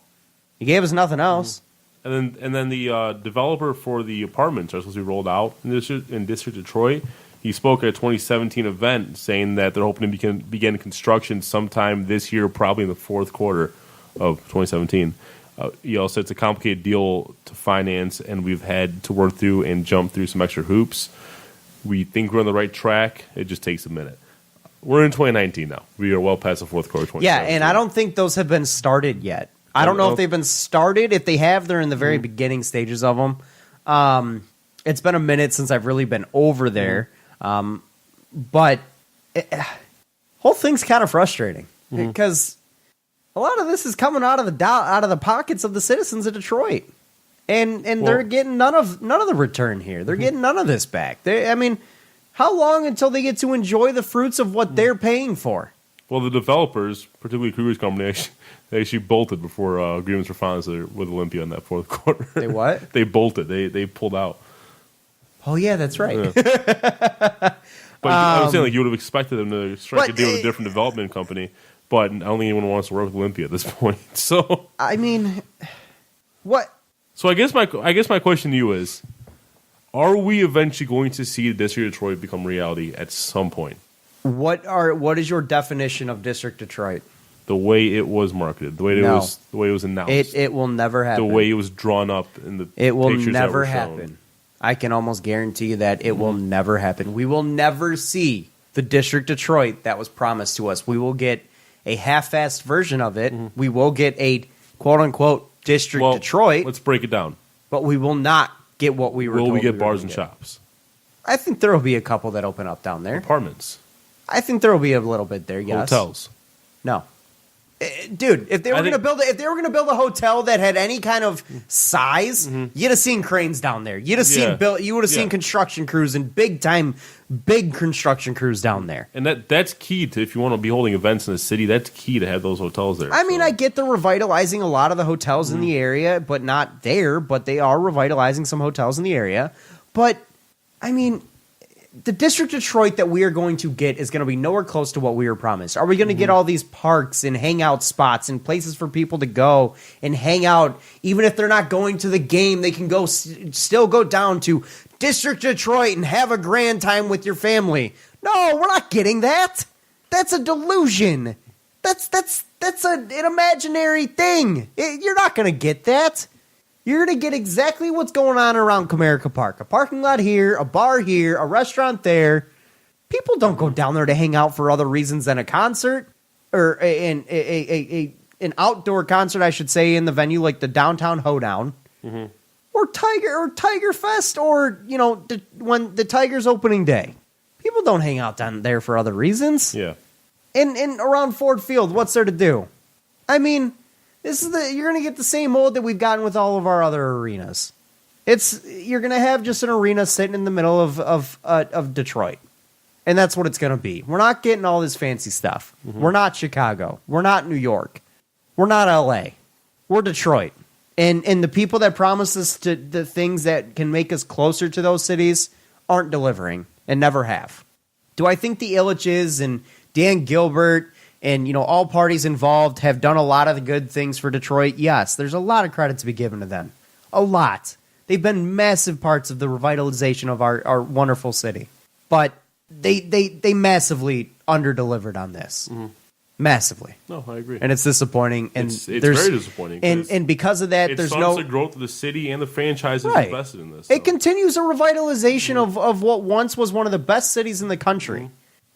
You gave us nothing else. And then the developer for the apartments are supposed to be rolled out in District Detroit. He spoke at a 2017 event saying that they're hoping to begin construction sometime this year, probably in the fourth quarter of 2017. He also said it's a complicated deal to finance, and we've had to work through and jump through some extra hoops. We think we're on the right track. It just takes a minute. We're in 2019 now. We are well past the fourth quarter of 2017. Yeah, and I don't think those have been started yet. I don't know if they've been started. If they have, they're in the very beginning stages of them. It's been a minute since I've really been over there. But whole thing's kind of frustrating because a lot of this is coming out of the pockets of the citizens of Detroit, and they're getting none of the return here. They're getting none of this back. How long until they get to enjoy the fruits of what they're paying for? Well, the developers, particularly Kruger's company, they actually bolted before agreements were finalized with Olympia in that fourth quarter. They what? They bolted. They pulled out. Oh yeah, that's right. Yeah. But I was saying, you would have expected them to strike a deal with a different development company. But I don't think anyone wants to work with Olympia at this point. So what? So I guess my question to you is: are we eventually going to see the District of Detroit become reality at some point? What is your definition of District Detroit? The way it was marketed, the way it was announced. It will never happen. The way it was drawn up in the it will pictures never that were happen. shown. I can almost guarantee you that it will never happen. We will never see the District Detroit that was promised to us. We will get a half-assed version of it. Mm-hmm. We will get a quote-unquote District Detroit. Let's break it down. But we will not get what we were told. Will we get bars and shops? I think there will be a couple that open up down there. Apartments. I think there will be a little bit there, yes. Hotels. No. Dude, if they were going to build a hotel that had any kind of size, you'd have seen cranes down there. You'd have seen you would have seen construction crews and big construction crews down there. And that's key to, if you want to be holding events in the city, that's key to have those hotels there. I mean, I get they're revitalizing a lot of the hotels in the area, but not there, but they are revitalizing some hotels in the area. But I mean, the District of Detroit that we are going to get is going to be nowhere close to what we were promised. Are we going to get all these parks and hangout spots and places for people to go and hang out? Even if they're not going to the game, they can go still go down to District Detroit and have a grand time with your family. No, we're not getting that. That's a delusion. That's an imaginary thing. You're not going to get that. You're going to get exactly what's going on around Comerica Park. A parking lot here, a bar here, a restaurant there. People don't go down there to hang out for other reasons than a concert or an outdoor concert, I should say, in the venue like the Downtown Hoedown or Tiger Fest or, when the Tigers opening day. People don't hang out down there for other reasons. Yeah. And around Ford Field, what's there to do? I mean, you're going to get the same mold that we've gotten with all of our other arenas. You're going to have just an arena sitting in the middle of Detroit. And that's what it's going to be. We're not getting all this fancy stuff. We're not Chicago. We're not New York. We're not LA. We're Detroit. And the people that promise us the things that can make us closer to those cities aren't delivering and never have. Do I think the Illiches and Dan Gilbert and all parties involved have done a lot of the good things for Detroit? Yes, there's a lot of credit to be given to them. A lot. They've been massive parts of the revitalization of our wonderful city. But they massively underdelivered on this. Massively. No, I agree. And it's disappointing. And it's very disappointing. And because of that, there's no... the growth of the city and the franchises invested in this. So. It continues a revitalization of what once was one of the best cities in the country.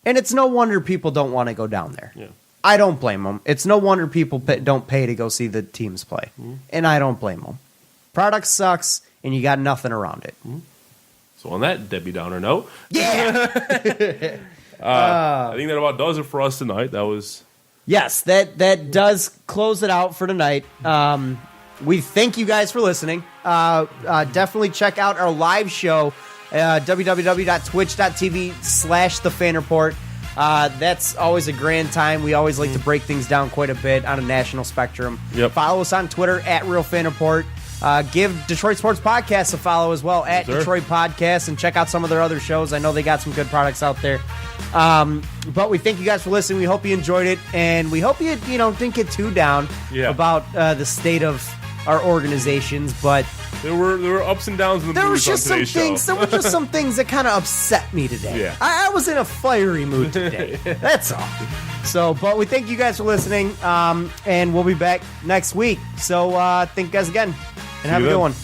And it's no wonder people don't want to go down there. Yeah. I don't blame them. It's no wonder people don't pay to go see the teams play. And I don't blame them. Product sucks, and you got nothing around it. So on that Debbie Downer note... Yeah! I think that about does it for us tonight. That was... Yes, that does close it out for tonight. We thank you guys for listening. Definitely check out our live show, www.twitch.tv/thefanreport. That's always a grand time. We always like to break things down quite a bit on a national spectrum. Yep. Follow us on Twitter @RealFanReport. Give Detroit Sports Podcast a follow as well @Detroit Podcast, and check out some of their other shows. I know they got some good products out there. But we thank you guys for listening. We hope you enjoyed it, and we hope you didn't get too down about the state of our organizations. But there were ups and downs in the there mood was just on some things. show. There were just some things that kind of upset me today. Yeah. I was in a fiery mood today. That's all. So, but we thank you guys for listening, and we'll be back next week. So, thank you guys again, and have a good one.